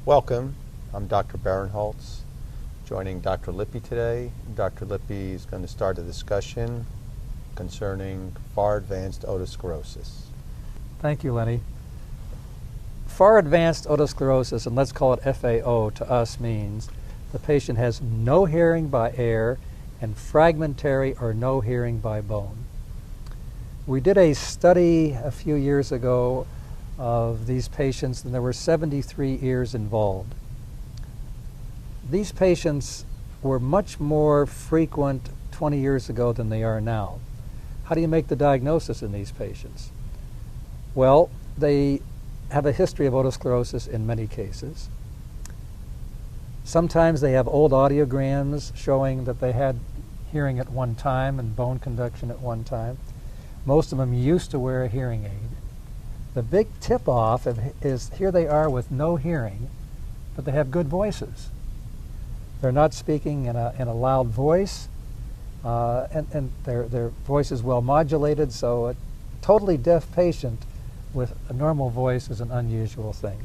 Welcome. I'm Dr. Barinholtz, joining Dr. Lippy today. Dr. Lippy is going to start a discussion concerning far advanced otosclerosis. Thank you, Lenny. Far advanced otosclerosis, and let's call it FAO to us, means the patient has no hearing by air and fragmentary or no hearing by bone. We did a study a few years ago of these patients, and there were 73 ears involved. These patients were much more frequent 20 years ago than they are now. How do you make the diagnosis in these patients? Well, they have a history of otosclerosis in many cases. Sometimes they have old audiograms showing that they had hearing at one time and bone conduction at one time. Most of them used to wear a hearing aid. The big tip-off is here they are with no hearing, but they have good voices. They're not speaking in a loud voice, and their voice is well modulated, so a totally deaf patient with a normal voice is an unusual thing.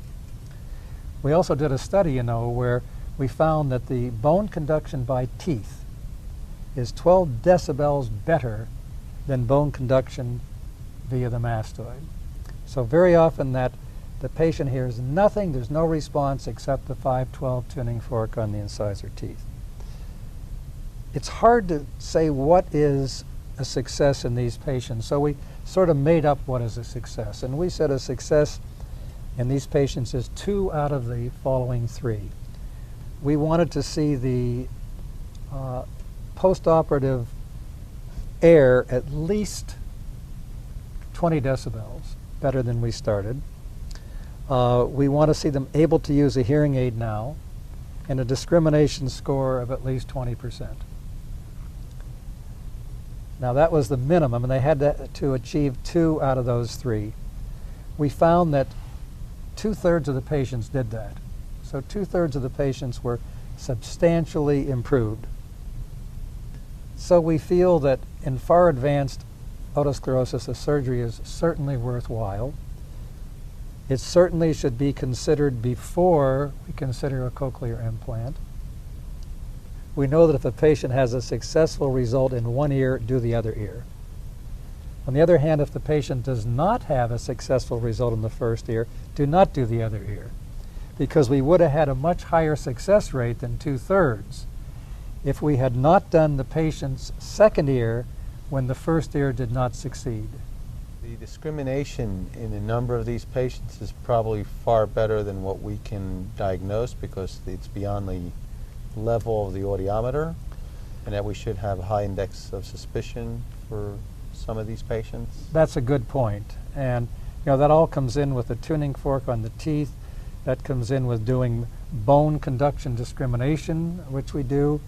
We also did a study, where we found that the bone conduction by teeth is 12 decibels better than bone conduction via the mastoid. So very often that the patient hears nothing, there's no response except the 512 tuning fork on the incisor teeth. It's hard to say what is a success in these patients, so we sort of made up what is a success. And we said a success in these patients is 2 out of the following 3. We wanted to see the postoperative air at least 20 decibels, better than we started. We want to see them able to use a hearing aid now, and a discrimination score of at least 20%. Now that was the minimum, and they had to achieve 2 out of those 3. We found that 2/3 of the patients did that. So 2/3 of the patients were substantially improved. So we feel that in far advanced otosclerosis, a surgery is certainly worthwhile. It certainly should be considered before we consider a cochlear implant. We know that if a patient has a successful result in one ear, do the other ear. On the other hand, if the patient does not have a successful result in the first ear, do not do the other ear, because we would have had a much higher success rate than 2/3 if we had not done the patient's second ear when the first ear did not succeed. The discrimination in a number of these patients is probably far better than what we can diagnose, because it's beyond the level of the audiometer, and that we should have a high index of suspicion for some of these patients. That's a good point. And that all comes in with the tuning fork on the teeth. That comes in with doing bone conduction discrimination, which we do.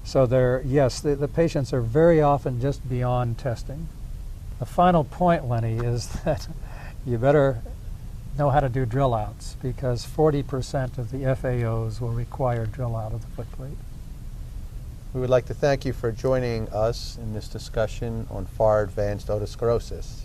So yes, the patients are very often just beyond testing. The final point, Lenny, is that you better know how to do drill outs, because 40% of the FAOs will require drill out of the foot plate. We would like to thank you for joining us in this discussion on far advanced otosclerosis.